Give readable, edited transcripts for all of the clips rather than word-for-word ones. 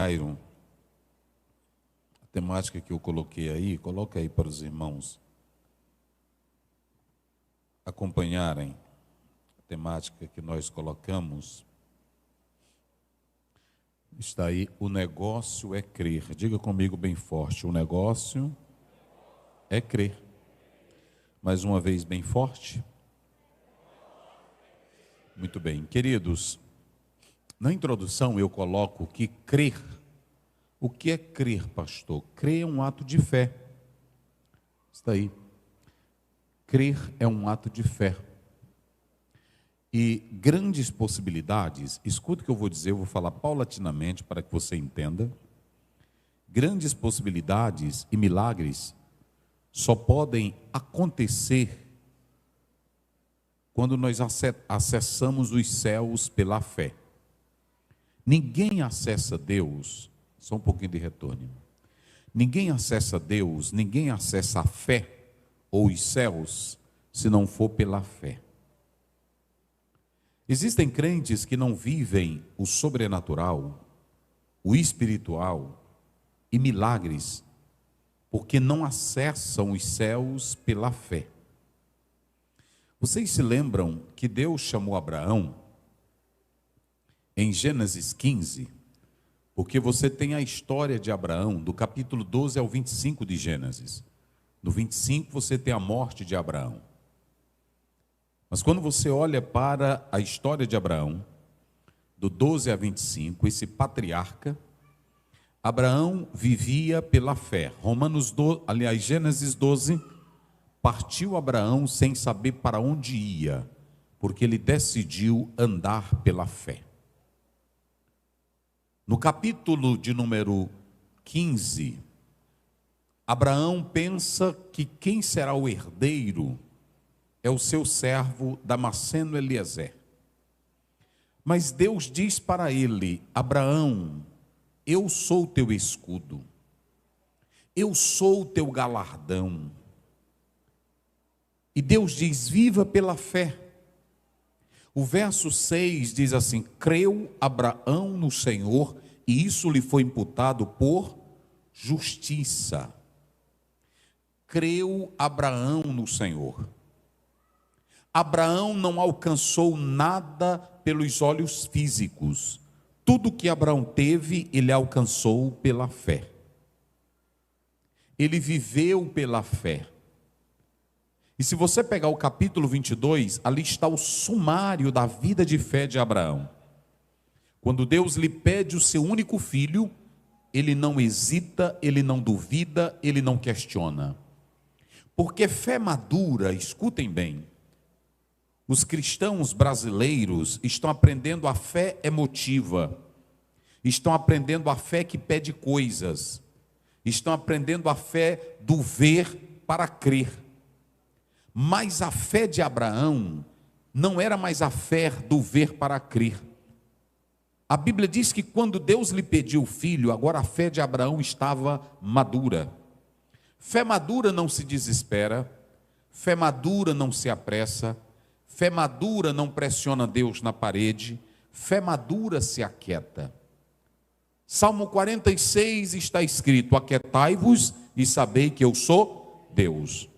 Jairo, a temática que eu coloquei aí, coloca aí para os irmãos acompanharem a temática que nós colocamos. Está aí, o negócio é crer. Diga comigo bem forte, o negócio é crer. Mais uma vez bem forte. Muito bem, queridos, na introdução eu coloco que crer. O que é crer, pastor? Crer é um ato de fé. Está aí. Crer é um ato de fé. E grandes possibilidades, escuta o que eu vou dizer, eu vou falar paulatinamente para que você entenda. Grandes possibilidades e milagres só podem acontecer quando nós acessamos os céus pela fé. Ninguém acessa Deus, só um pouquinho de retorno. Ninguém acessa Deus, ninguém acessa a fé ou os céus se não for pela fé. Existem crentes que não vivem o sobrenatural, o espiritual e milagres, porque não acessam os céus pela fé. Vocês se lembram que Deus chamou Abraão em Gênesis 15? Porque você tem a história de Abraão, do capítulo 12 ao 25 de Gênesis. No 25 você tem a morte de Abraão. Mas quando você olha para a história de Abraão, do 12 a 25, esse patriarca, Abraão vivia pela fé. Gênesis 12, partiu Abraão sem saber para onde ia, porque ele decidiu andar pela fé. No capítulo de número 15, Abraão pensa que quem será o herdeiro é o seu servo Damasceno Eliezer. Mas Deus diz para ele: Abraão, eu sou o teu escudo, eu sou o teu galardão. E Deus diz: viva pela fé. O verso 6 diz assim: creu Abraão no Senhor, e isso lhe foi imputado por justiça. Creu Abraão no Senhor. Abraão não alcançou nada pelos olhos físicos. Tudo que Abraão teve, ele alcançou pela fé. Ele viveu pela fé. E se você pegar o capítulo 22, ali está o sumário da vida de fé de Abraão. Quando Deus lhe pede o seu único filho, ele não hesita, ele não duvida, ele não questiona. Porque fé madura, escutem bem, os cristãos brasileiros estão aprendendo a fé emotiva, estão aprendendo a fé que pede coisas, estão aprendendo a fé do ver para crer. Mas a fé de Abraão não era mais a fé do ver para crer. A Bíblia diz que quando Deus lhe pediu o filho, agora a fé de Abraão estava madura. Fé madura não se desespera, fé madura não se apressa, fé madura não pressiona Deus na parede, fé madura se aquieta. Salmo 46 está escrito: aquietai-vos e sabei que eu sou Deus.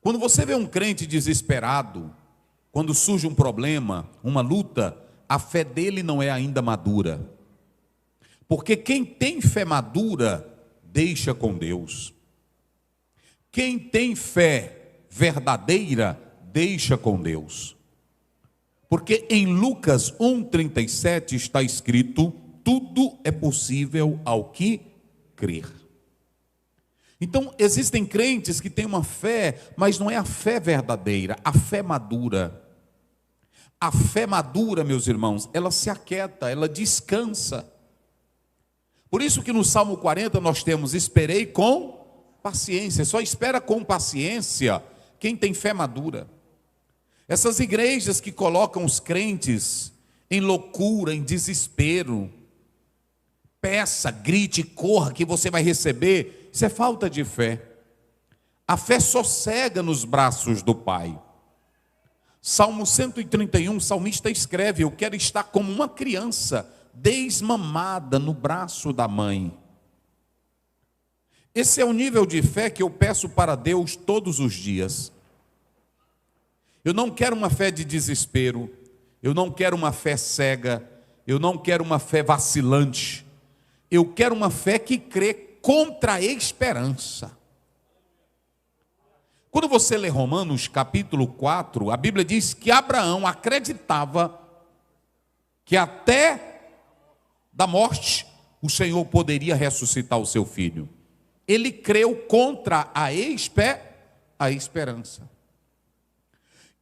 Quando você vê um crente desesperado, quando surge um problema, uma luta, a fé dele não é ainda madura. Porque quem tem fé madura, deixa com Deus. Quem tem fé verdadeira, deixa com Deus. Porque em Lucas 1,37 está escrito: tudo é possível ao que crer. Então, existem crentes que têm uma fé, mas não é a fé verdadeira, a fé madura. A fé madura, meus irmãos, ela se aquieta, ela descansa. Por isso que no Salmo 40 nós temos: esperei com paciência. Só espera com paciência quem tem fé madura. Essas igrejas que colocam os crentes em loucura, em desespero, peça, grite, corra que você vai receber, isso é falta de fé. A fé sossega nos braços do Pai. Salmo 131, o salmista escreve: eu quero estar como uma criança desmamada no braço da mãe. Esse é o nível de fé que eu peço para Deus todos os dias. Eu não quero uma fé de desespero, eu não quero uma fé cega, eu não quero uma fé vacilante, eu quero uma fé que crê contra a esperança. Quando você lê Romanos capítulo 4, a Bíblia diz que Abraão acreditava que até da morte o Senhor poderia ressuscitar o seu filho. Ele creu contra a esperança.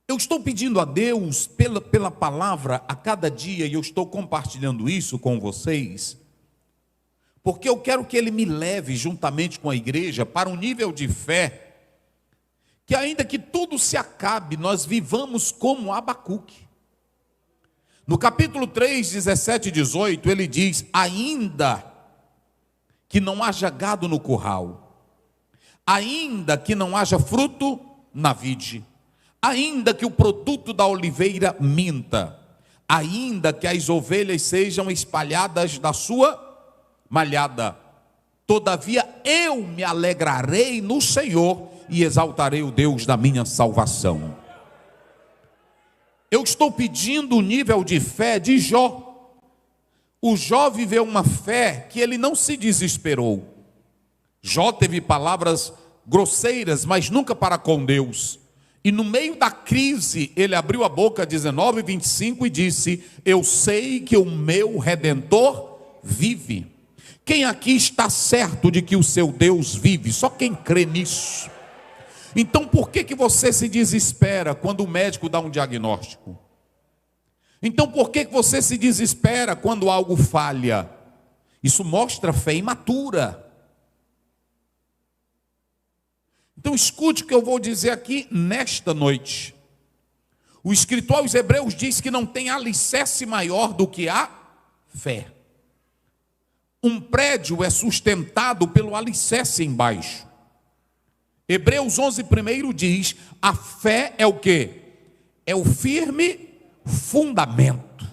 Eu estou pedindo a Deus pela palavra a cada dia, e eu estou compartilhando isso com vocês, porque eu quero que Ele me leve juntamente com a igreja para um nível de fé, que ainda que tudo se acabe, nós vivamos como Abacuque. No capítulo 3, 17 e 18, ele diz: ainda que não haja gado no curral, ainda que não haja fruto na vide, ainda que o produto da oliveira minta, ainda que as ovelhas sejam espalhadas da sua malhada, todavia eu me alegrarei no Senhor e exaltarei o Deus da minha salvação. Eu estou pedindo o nível de fé de Jó. O Jó viveu uma fé que ele não se desesperou. Jó teve palavras grosseiras, mas nunca para com Deus. E no meio da crise, ele abriu a boca, 19 e 25, e disse: eu sei que o meu Redentor vive. Quem aqui está certo de que o seu Deus vive? Só quem crê nisso. Então por que você se desespera quando o médico dá um diagnóstico? Então por que você se desespera quando algo falha? Isso mostra fé imatura. Então escute o que eu vou dizer aqui nesta noite. O escritor aos Hebreus diz que não tem alicerce maior do que a fé. Um prédio é sustentado pelo alicerce embaixo. Hebreus 11:1 diz: a fé é o quê? É o firme fundamento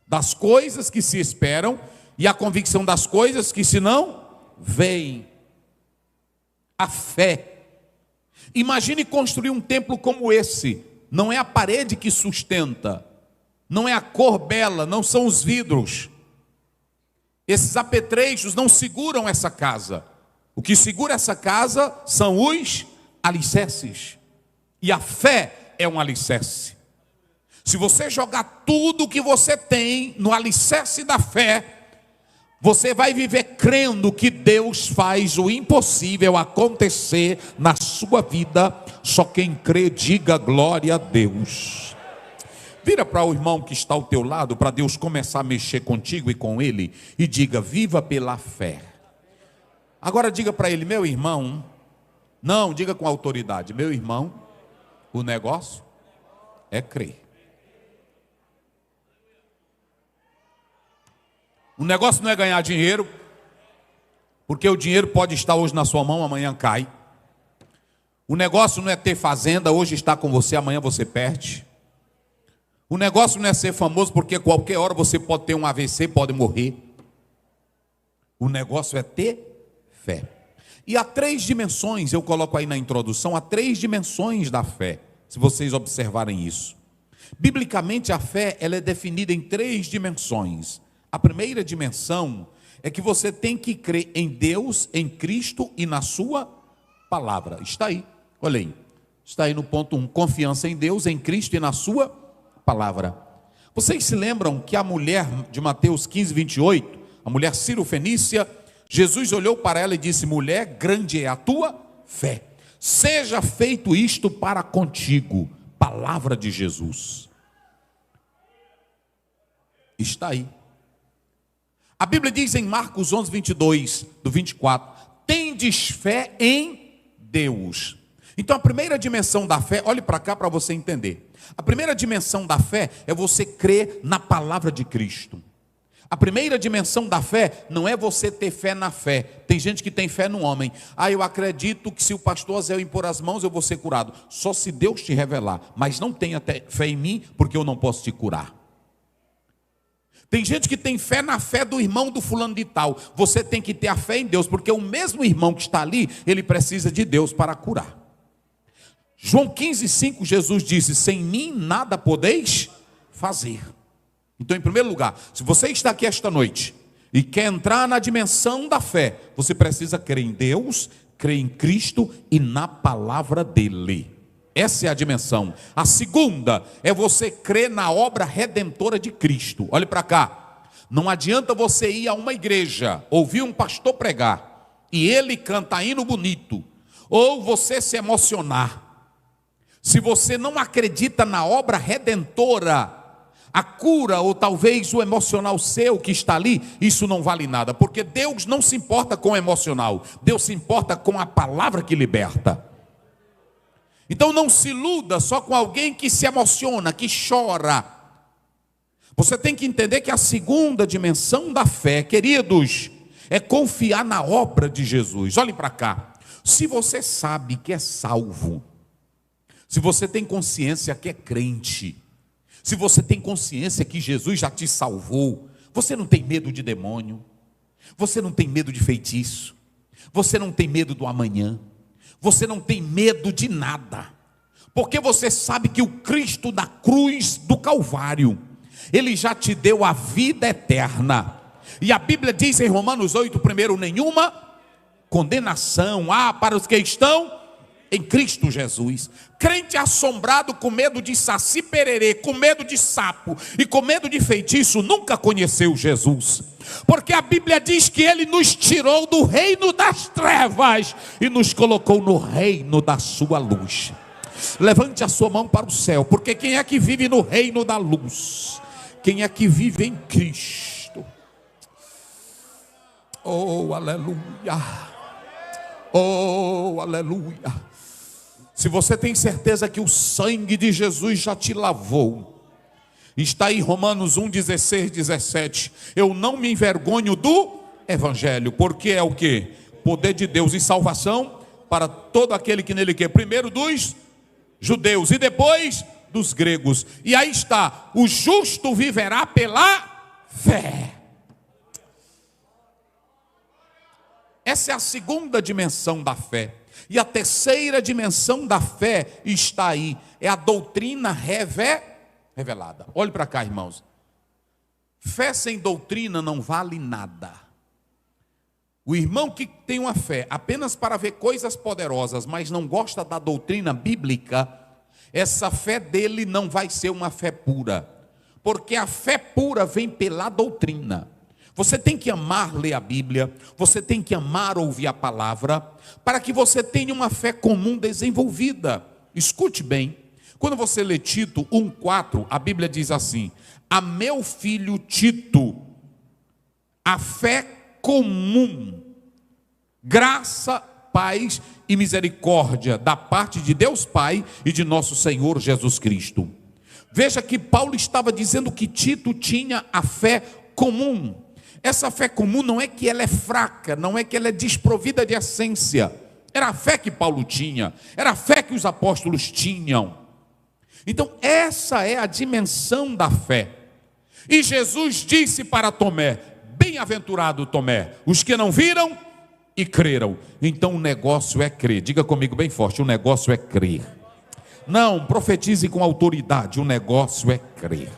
das coisas que se esperam e a convicção das coisas que se não veem. A fé. Imagine construir um templo como esse. Não é a parede que sustenta, não é a cor bela, não são os vidros. Esses apetrechos não seguram essa casa. O que segura essa casa são os alicerces. E a fé é um alicerce. Se você jogar tudo o que você tem no alicerce da fé, você vai viver crendo que Deus faz o impossível acontecer na sua vida. Só quem crê, diga glória a Deus. Vira para o irmão que está ao teu lado, para Deus começar a mexer contigo e com ele, e diga: viva pela fé. Agora diga para ele: meu irmão, não, diga com autoridade: meu irmão, o negócio é crer. O negócio não é ganhar dinheiro, porque o dinheiro pode estar hoje na sua mão, amanhã cai. O negócio não é ter fazenda, hoje está com você, amanhã você perde. O negócio não é ser famoso, porque qualquer hora você pode ter um AVC, pode morrer. O negócio é ter fé. E há 3 dimensões, eu coloco aí na introdução, há 3 dimensões da fé, se vocês observarem isso. Biblicamente a fé, ela é definida em 3 dimensões. A primeira dimensão é que você tem que crer em Deus, em Cristo e na sua palavra. Está aí, olha aí. Está aí no ponto 1, confiança em Deus, em Cristo e na sua palavra. Vocês se lembram que a mulher de Mateus 15, 28, a mulher Ciro-fenícia, Jesus olhou para ela e disse: mulher, grande é a tua fé. Seja feito isto para contigo. Palavra de Jesus. Está aí. A Bíblia diz em Marcos 11, 22, do 24, tendes fé em Deus. Então a primeira dimensão da fé, olhe para cá para você entender. A primeira dimensão da fé é você crer na palavra de Cristo. A primeira dimensão da fé não é você ter fé na fé. Tem gente que tem fé no homem. Eu acredito que se o pastor Zé impor as mãos eu vou ser curado. Só se Deus te revelar. Mas não tenha fé em mim, porque eu não posso te curar. Tem gente que tem fé na fé do irmão do fulano de tal. Você tem que ter a fé em Deus, porque o mesmo irmão que está ali, ele precisa de Deus para curar. João 15,5, Jesus disse: sem mim nada podeis fazer. Então, em primeiro lugar, se você está aqui esta noite e quer entrar na dimensão da fé, você precisa crer em Deus, crer em Cristo e na palavra dele. Essa é a dimensão. A segunda é você crer na obra redentora de Cristo. Olhe para cá. Não adianta você ir a uma igreja, ouvir um pastor pregar e ele canta hino bonito, ou você se emocionar. Se você não acredita na obra redentora, a cura ou talvez o emocional seu que está ali, isso não vale nada, porque Deus não se importa com o emocional, Deus se importa com a palavra que liberta. Então não se iluda só com alguém que se emociona, que chora. Você tem que entender que a segunda dimensão da fé, queridos, é confiar na obra de Jesus. Olhem para cá. Se você sabe que é salvo, se você tem consciência que é crente, se você tem consciência que Jesus já te salvou, você não tem medo de demônio, você não tem medo de feitiço, você não tem medo do amanhã, você não tem medo de nada, porque você sabe que o Cristo da cruz do Calvário, Ele já te deu a vida eterna. E a Bíblia diz em Romanos 8, primeiro, nenhuma condenação há para os que estão em Cristo Jesus. Crente assombrado com medo de saci pererê, com medo de sapo e com medo de feitiço, nunca conheceu Jesus, porque a Bíblia diz que Ele nos tirou do reino das trevas e nos colocou no reino da sua luz. Levante a sua mão para o céu, porque quem é que vive no reino da luz? Quem é que vive em Cristo? Oh, aleluia! Oh, aleluia! Se você tem certeza que o sangue de Jesus já te lavou, está aí Romanos 1, 16, 17. Eu não me envergonho do Evangelho, porque é o que? Poder de Deus e salvação para todo aquele que nele quer. Primeiro dos judeus e depois dos gregos. E aí está, o justo viverá pela fé. Essa é a segunda dimensão da fé. E a terceira dimensão da fé está aí, é a doutrina revelada. Olhe para cá, irmãos. Fé sem doutrina não vale nada. O irmão que tem uma fé apenas para ver coisas poderosas, mas não gosta da doutrina bíblica, essa fé dele não vai ser uma fé pura, porque a fé pura vem pela doutrina. Você tem que amar ler a Bíblia, você tem que amar ouvir a palavra, para que você tenha uma fé comum desenvolvida. Escute bem, quando você lê Tito 1,4, a Bíblia diz assim: a meu filho Tito, a fé comum, graça, paz e misericórdia da parte de Deus Pai e de nosso Senhor Jesus Cristo. Veja que Paulo estava dizendo que Tito tinha a fé comum. Essa fé comum não é que ela é fraca, não é que ela é desprovida de essência. Era a fé que Paulo tinha, era a fé que os apóstolos tinham. Então essa é a dimensão da fé. E Jesus disse para Tomé: bem-aventurado Tomé, os que não viram e creram. Então o negócio é crer. Diga comigo bem forte: o negócio é crer. Não, profetize com autoridade: o negócio é crer.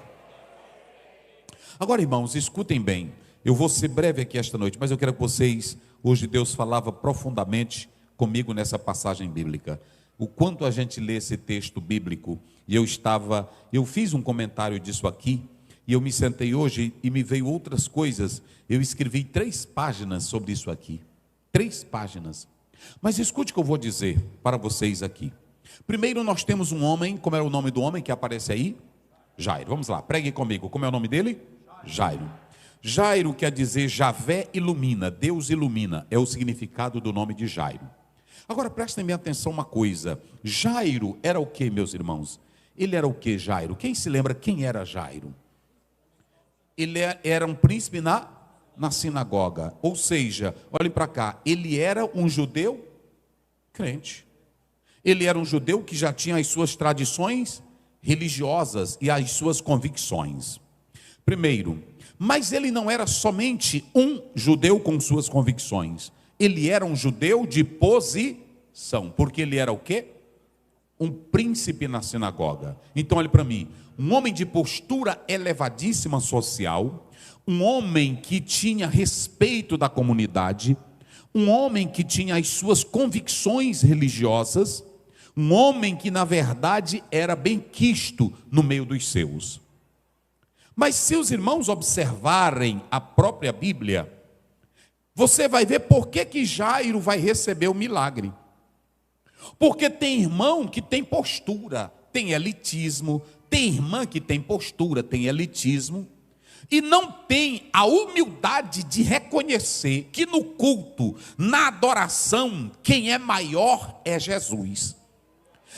Agora, irmãos, escutem bem. Eu vou ser breve aqui esta noite, mas eu quero que vocês, hoje Deus falava profundamente comigo nessa passagem bíblica. O quanto a gente lê esse texto bíblico, e eu fiz um comentário disso aqui, e eu me sentei hoje e me veio outras coisas. Eu escrevi 3 páginas sobre isso aqui. 3 páginas. Mas escute o que eu vou dizer para vocês aqui. Primeiro nós temos um homem, como é o nome do homem que aparece aí? Jairo. Vamos lá, pregue comigo. Como é o nome dele? Jairo. Jairo quer dizer Javé ilumina, Deus ilumina, é o significado do nome de Jairo. Agora prestem bem atenção uma coisa: Jairo era o que, meus irmãos? Ele era o que, Jairo? Quem se lembra quem era Jairo? Ele era um príncipe na sinagoga, ou seja, olhem para cá, ele era um judeu crente. Ele era um judeu que já tinha as suas tradições religiosas e as suas convicções. Primeiro, mas ele não era somente um judeu com suas convicções. Ele era um judeu de posição. Porque ele era o quê? Um príncipe na sinagoga. Então olhe para mim. Um homem de postura elevadíssima social. Um homem que tinha respeito da comunidade. Um homem que tinha as suas convicções religiosas. Um homem que na verdade era bem quisto no meio dos seus. Mas se os irmãos observarem a própria Bíblia, você vai ver por que Jairo vai receber o milagre. Porque tem irmão que tem postura, tem elitismo, tem irmã que tem postura, tem elitismo, e não tem a humildade de reconhecer que no culto, na adoração, quem é maior é Jesus.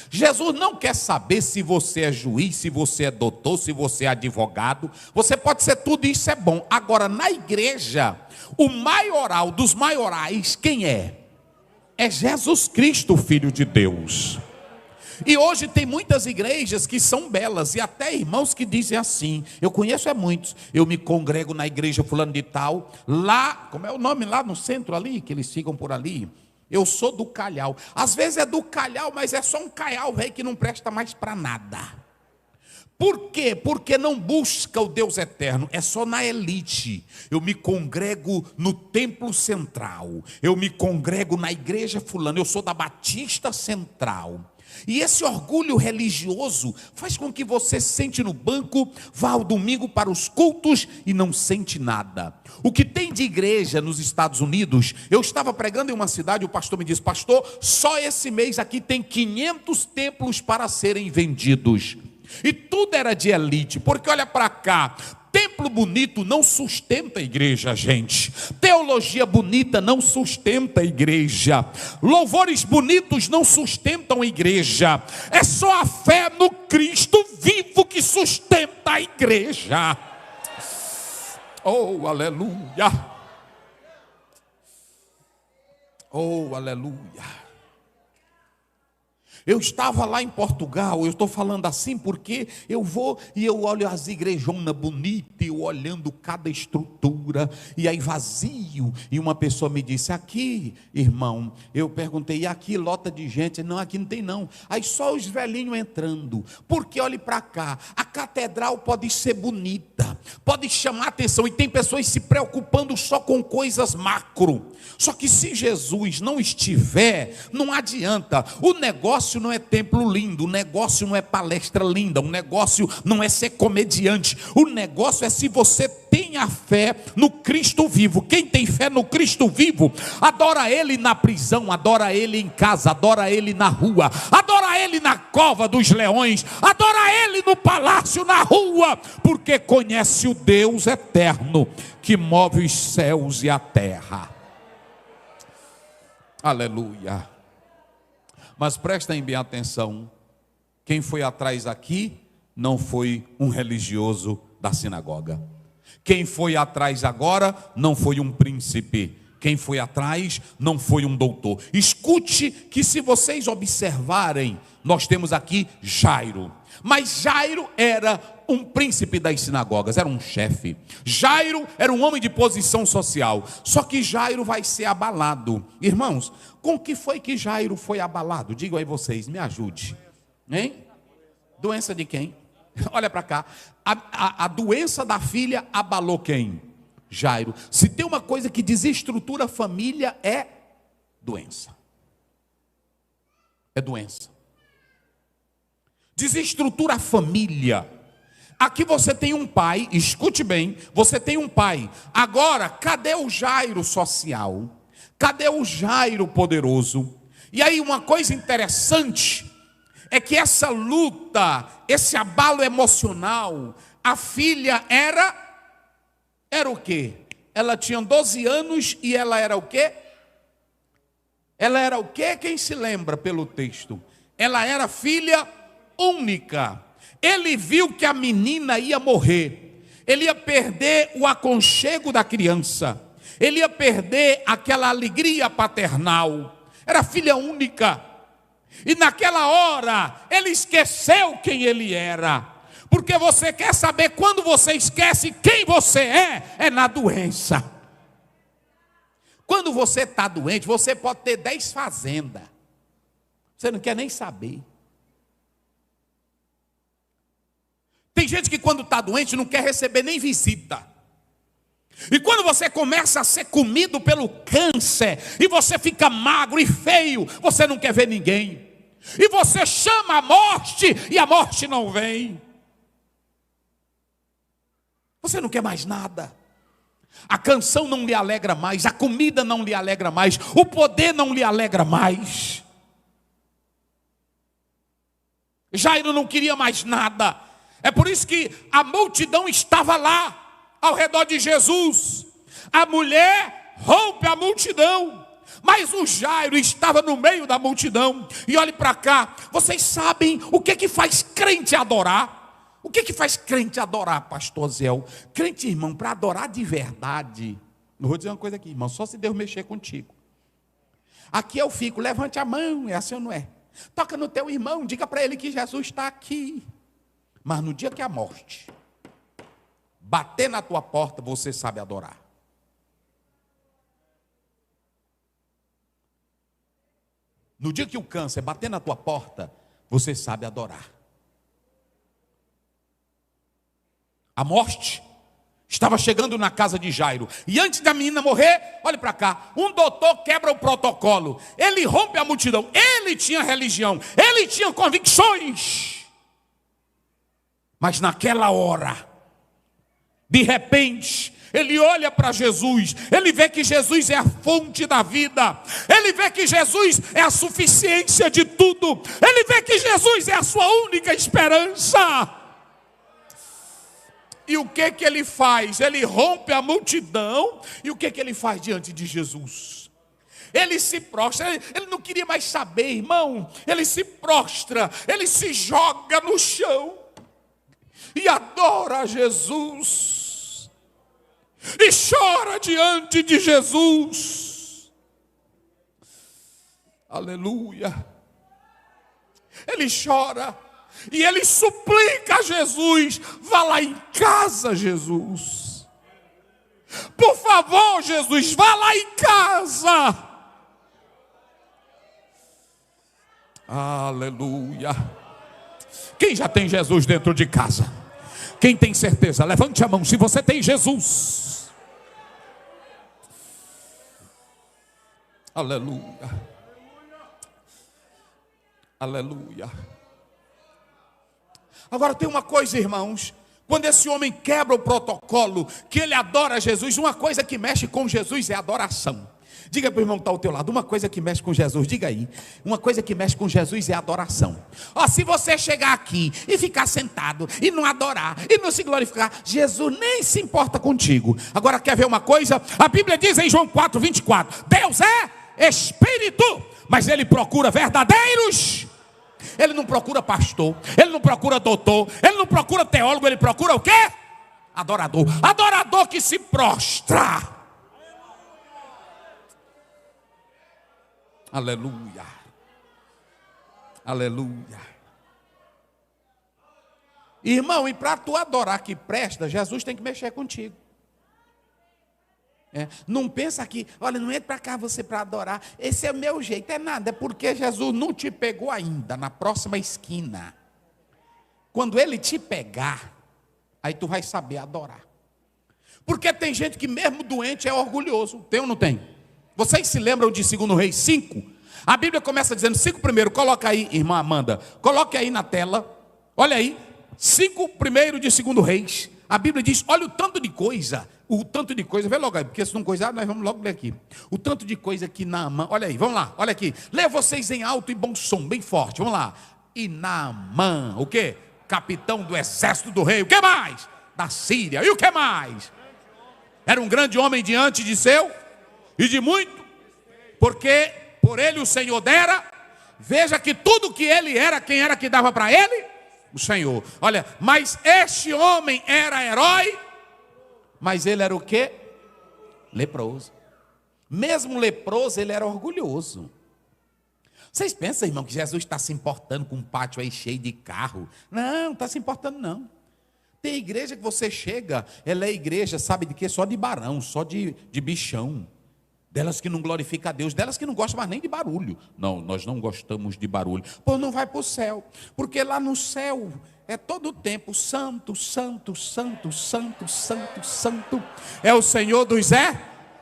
Jesus não quer saber se você é juiz, se você é doutor, se você é advogado. Você pode ser tudo, isso é bom. Agora, na igreja, o maioral dos maiorais, quem é? É Jesus Cristo, Filho de Deus. E hoje tem muitas igrejas que são belas, e até irmãos que dizem assim, eu conheço muitos, eu me congrego na igreja fulano de tal, lá, como é o nome lá no centro ali, que eles ficam por ali? Eu sou do Calhau. Às vezes é do Calhau, mas é só um Calhau velho que não presta mais para nada. Por quê? Porque não busca o Deus eterno, é só na elite. Eu me congrego no templo central, eu me congrego na igreja fulana, eu sou da Batista Central. E esse orgulho religioso faz com que você sente no banco, vá ao domingo para os cultos e não sente nada. O que tem de igreja nos Estados Unidos, eu estava pregando em uma cidade, o pastor me disse, pastor, só esse mês aqui tem 500 templos para serem vendidos. E tudo era de elite, porque olha para cá, templo bonito não sustenta a igreja, gente. Teologia bonita não sustenta a igreja. Louvores bonitos não sustentam a igreja. É só a fé no Cristo vivo que sustenta a igreja. Oh, aleluia. Oh, aleluia. Eu estava lá em Portugal, eu estou falando assim porque eu vou e eu olho as igrejonas bonitas, eu olhando cada estrutura, e aí vazio, e uma pessoa me disse, aqui, irmão, eu perguntei, e aqui lota de gente? Não, aqui não tem não, aí só os velhinhos entrando, porque olhe para cá, a catedral pode ser bonita, pode chamar atenção, e tem pessoas se preocupando só com coisas macro, só que se Jesus não estiver, não adianta, o negócio não é templo lindo, o negócio não é palestra linda, o negócio não é ser comediante, o negócio é se você tem a fé no Cristo vivo. Quem tem fé no Cristo vivo, adora Ele na prisão, adora Ele em casa, adora Ele na rua, adora Ele na cova dos leões, adora Ele no palácio, na rua, porque conhece o Deus eterno, que move os céus e a terra. Aleluia. Mas prestem bem atenção, quem foi atrás aqui não foi um religioso da sinagoga. Quem foi atrás agora não foi um príncipe. Quem foi atrás não foi um doutor. Escute que se vocês observarem, nós temos aqui Jairo. Mas Jairo era um príncipe das sinagogas, era um chefe. Jairo era um homem de posição social. Só que Jairo vai ser abalado. Irmãos, com que foi que Jairo foi abalado? Digo aí vocês, me ajude. Hein? Doença de quem? Olha para cá. A doença da filha abalou quem? Jairo. Se tem uma coisa que desestrutura a família, é doença. É doença. Desestrutura a família. Aqui você tem um pai, escute bem, você tem um pai. Agora, cadê o Jairo social? Cadê o Jairo poderoso? E aí uma coisa interessante é que essa luta, esse abalo emocional, a filha era o quê? Ela tinha 12 anos e ela era o quê? Ela era o quê? Quem se lembra pelo texto? Ela era filha única. Ele viu que a menina ia morrer. Ele ia perder o aconchego da criança. Ele ia perder aquela alegria paternal. Era filha única. E naquela hora, ele esqueceu quem ele era. Porque você quer saber quando você esquece quem você é na doença. Quando você está doente, você pode ter 10 fazendas. Você não quer nem saber. Tem gente que quando está doente não quer receber nem visita. E quando você começa a ser comido pelo câncer, e você fica magro e feio, você não quer ver ninguém. E você chama a morte, e a morte não vem. Você não quer mais nada. A canção não lhe alegra mais, a comida não lhe alegra mais, o poder não lhe alegra mais. Jairo não queria mais nada. É por isso que a multidão estava lá, ao redor de Jesus. A mulher rompe a multidão, mas o Jairo estava no meio da multidão. E olhe para cá, vocês sabem o que faz crente adorar? O que faz crente adorar, pastor Zéu? Crente, irmão, para adorar de verdade. Eu vou dizer uma coisa aqui, irmão, só se Deus mexer contigo. Aqui eu fico, levante a mão, é assim ou não é? Toca no teu irmão, diga para ele que Jesus está aqui. Mas no dia que a morte bater na tua porta, você sabe adorar. No dia que o câncer bater na tua porta, você sabe adorar. A morte estava chegando na casa de Jairo. E antes da menina morrer, olhe para cá, um doutor quebra o protocolo. Ele rompe a multidão. Ele tinha religião. Ele tinha convicções. Mas naquela hora, de repente, ele olha para Jesus. Ele vê que Jesus é a fonte da vida. Ele vê que Jesus é a suficiência de tudo. Ele vê que Jesus é a sua única esperança. E o que ele faz? Ele rompe a multidão. E o que ele faz diante de Jesus? Ele se prostra. Ele não queria mais saber, irmão. Ele se prostra. Ele se joga no chão. E adora Jesus. E chora diante de Jesus. Aleluia. Ele chora. E ele suplica a Jesus: vá lá em casa, Jesus. Por favor, Jesus, vá lá em casa. Aleluia. Quem já tem Jesus dentro de casa? Quem tem certeza? Levante a mão se você tem Jesus. Aleluia. Aleluia. Agora tem uma coisa, irmãos. Quando esse homem quebra o protocolo, que ele adora Jesus, uma coisa que mexe com Jesus é adoração. Diga para o irmão que está ao teu lado, uma coisa que mexe com Jesus, diga aí. Uma coisa que mexe com Jesus é adoração. Ó, se você chegar aqui e ficar sentado e não adorar, e não se glorificar, Jesus nem se importa contigo. Agora quer ver uma coisa? A Bíblia diz em João 4:24, Deus é Espírito, mas Ele procura verdadeiros. Ele não procura pastor, ele não procura doutor, ele não procura teólogo, ele procura o quê? Adorador. Adorador que se prostra. Aleluia. Aleluia. Irmão, e para tu adorar que presta, Jesus tem que mexer contigo. Não pensa que, olha, não entra para cá você para adorar, esse é o meu jeito, é nada, é porque Jesus não te pegou ainda, na próxima esquina. Quando Ele te pegar, aí tu vai saber adorar. Porque tem gente que mesmo doente é orgulhoso, tem ou não tem? Vocês se lembram de 2 Reis 5? A Bíblia começa dizendo, 5 primeiro, coloca aí, irmã Amanda, coloque aí na tela, olha aí, 5 primeiro de 2 Reis. A Bíblia diz, olha o tanto de coisa, vê logo aí, porque se não coisar, nós vamos logo ler aqui. O tanto de coisa que Naamã, olha aí, vamos lá, olha aqui. Lê vocês em alto e bom som, bem forte, vamos lá. E Naamã, o quê? Capitão do exército do rei, o que mais? Da Síria, e o que mais? Era um grande homem diante de seu, e de muito, porque por ele o Senhor dera. Veja que tudo que ele era, quem era que dava para ele? O Senhor. Olha, mas este homem era herói, mas ele era o quê? Leproso. Mesmo leproso, ele era orgulhoso. Vocês pensam, irmão, que Jesus está se importando com um pátio aí cheio de carro? Não, está se importando não. Tem igreja que você chega, ela é igreja, sabe de quê? Só de barão, só de bichão. Delas que não glorificam a Deus, delas que não gostam mais nem de barulho. Não, nós não gostamos de barulho. Pô, não vai para o céu, porque lá no céu é todo o tempo santo, santo, santo, santo, santo, santo. É o Senhor dos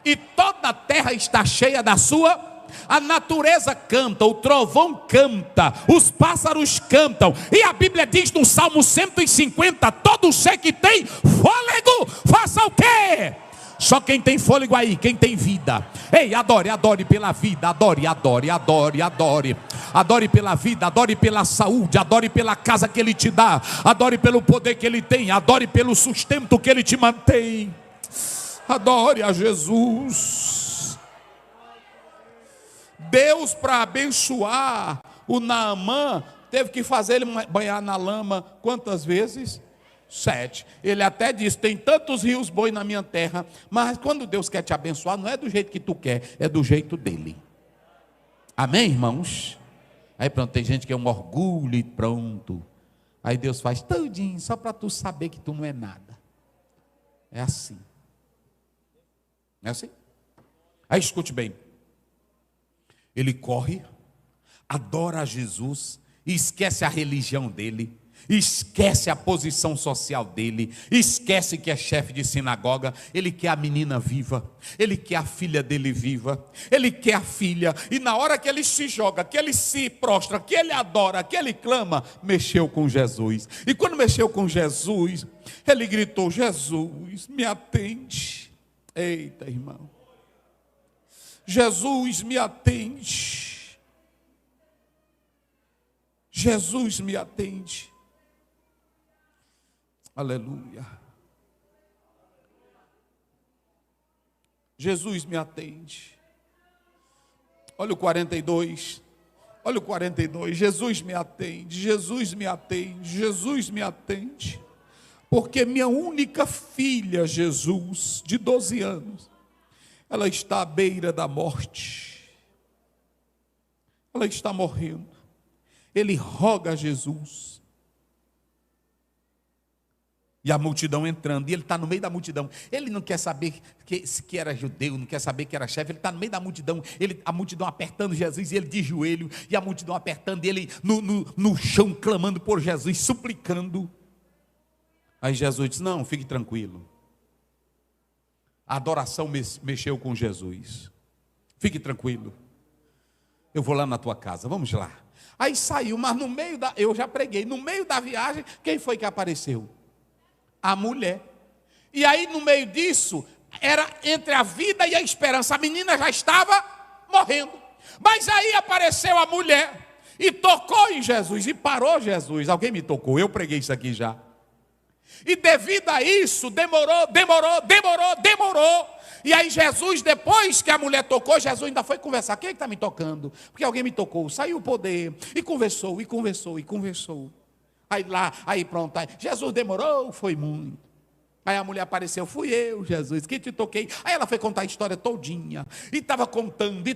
e toda a terra está cheia da sua. A natureza canta, o trovão canta, os pássaros cantam. E a Bíblia diz no Salmo 150, todo ser que tem fôlego, faça o quê? Só quem tem fôlego aí, quem tem vida. Ei, adore, adore pela vida, adore, adore, adore, adore. Adore pela vida, adore pela saúde, adore pela casa que Ele te dá, adore pelo poder que Ele tem, adore pelo sustento que Ele te mantém. Adore a Jesus. Deus, para abençoar o Naamã, teve que fazer ele banhar na lama quantas vezes? 7. Ele até disse: tem tantos rios bons na minha terra. Mas quando Deus quer te abençoar, não é do jeito que tu quer, é do jeito dele. Amém, irmãos? Aí pronto, tem gente que é um orgulho e pronto. Aí Deus faz tudinho só para tu saber que tu não é nada. É assim. Não é assim? Aí escute bem. Ele corre, adora a Jesus, e esquece a religião dele, esquece a posição social dele, esquece que é chefe de sinagoga. Ele quer a menina viva, ele quer a filha dele viva, ele quer a filha. E na hora que ele se joga, que ele se prostra, que ele adora, que ele clama, mexeu com Jesus. E quando mexeu com Jesus, ele gritou: Jesus, me atende. Eita, irmão, Jesus, me atende. Jesus, me atende. Aleluia. Jesus, me atende. Olha o 42. Olha o 42. Jesus, me atende. Jesus, me atende. Jesus, me atende. Porque minha única filha, Jesus, de 12 anos, ela está à beira da morte. Ela está morrendo. Ele roga a Jesus. E a multidão entrando. E ele está no meio da multidão. Ele não quer saber que era judeu, não quer saber que era chefe. Ele está no meio da multidão. A multidão apertando Jesus, e ele de joelho. E a multidão apertando ele no chão, clamando por Jesus, suplicando. Aí Jesus diz: não, fique tranquilo. A adoração mexeu com Jesus. Fique tranquilo. Eu vou lá na tua casa, vamos lá. Aí saiu, mas no meio eu já preguei, no meio da viagem, quem foi que apareceu? A mulher. E aí no meio disso, era entre a vida e a esperança. A menina já estava morrendo. Mas aí apareceu a mulher e tocou em Jesus, e parou Jesus. Alguém me tocou, eu preguei isso aqui já. E devido a isso, demorou. E aí Jesus, depois que a mulher tocou, Jesus ainda foi conversar. Quem é que está me tocando? Porque alguém me tocou. Saiu o poder. E conversou. Aí pronto. Aí Jesus demorou, foi muito. Aí a mulher apareceu: fui eu, Jesus, que te toquei. Aí ela foi contar a história todinha. E estava contando.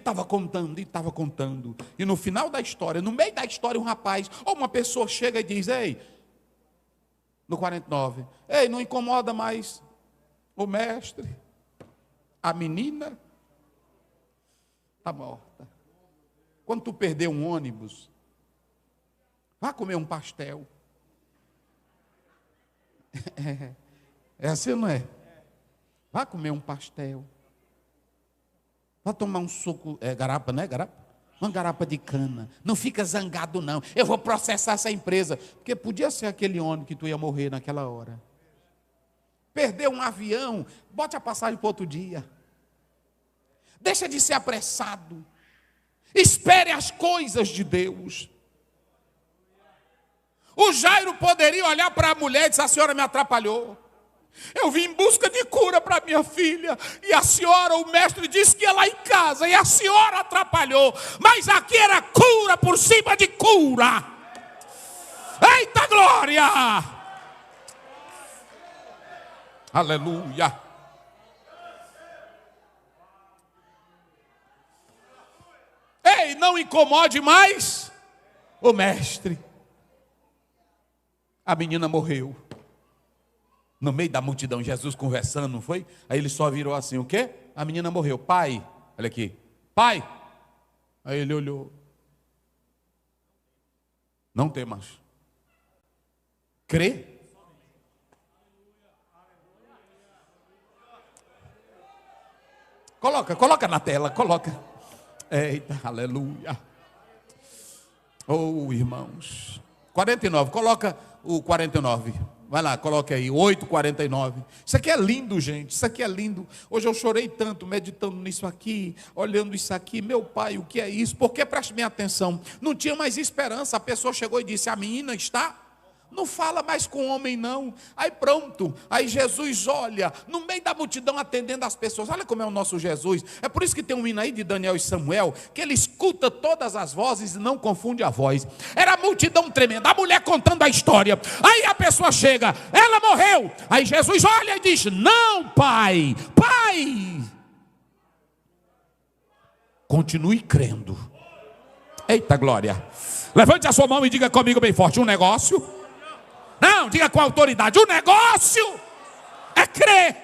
E no final da história, no meio da história, um rapaz ou uma pessoa chega e diz: ei, no 49, ei, não incomoda mais o mestre? A menina está morta. Quando tu perder um ônibus, vá comer um pastel. É assim, não é? Vá comer um pastel. Vá tomar um suco, garapa, não é garapa? Uma garapa de cana. Não fica zangado não. Eu vou processar essa empresa. Porque podia ser aquele ônibus que tu ia morrer naquela hora. Perdeu um avião, bote a passagem para outro dia. Deixa de ser apressado. Espere as coisas de Deus. O Jairo poderia olhar para a mulher e dizer: a senhora me atrapalhou. Eu vim em busca de cura para minha filha. E a senhora, o mestre, disse que ia lá em casa. E a senhora atrapalhou. Mas aqui era cura por cima de cura. Eita glória! Aleluia! Ei, não incomode mais o mestre. A menina morreu. no meio da multidão, Jesus conversando, não foi? Aí ele só virou assim, o quê? A menina morreu. Pai, olha aqui. Pai. Aí ele olhou. Não temas. Crê? Coloca na tela, coloca. Eita, aleluia. Oh, irmãos. 49, coloca o 49. Vai lá, coloca aí, 8:49. Isso aqui é lindo, gente, isso aqui é lindo. Hoje eu chorei tanto meditando nisso aqui, olhando isso aqui. Meu pai, o que é isso? Porque, preste minha atenção, não tinha mais esperança. A pessoa chegou e disse, a menina está... Não fala mais com o homem não. Aí pronto, aí Jesus olha, no meio da multidão atendendo as pessoas. Olha como é o nosso Jesus. É por isso que tem um hino aí de Daniel e Samuel, que ele escuta todas as vozes e não confunde a voz. Era a multidão tremenda, a mulher contando a história. Aí a pessoa chega, ela morreu. Aí Jesus olha e diz, não pai, pai, continue crendo. Eita glória. Levante a sua mão e diga comigo bem forte, um negócio... Não, diga com autoridade, o negócio é crer.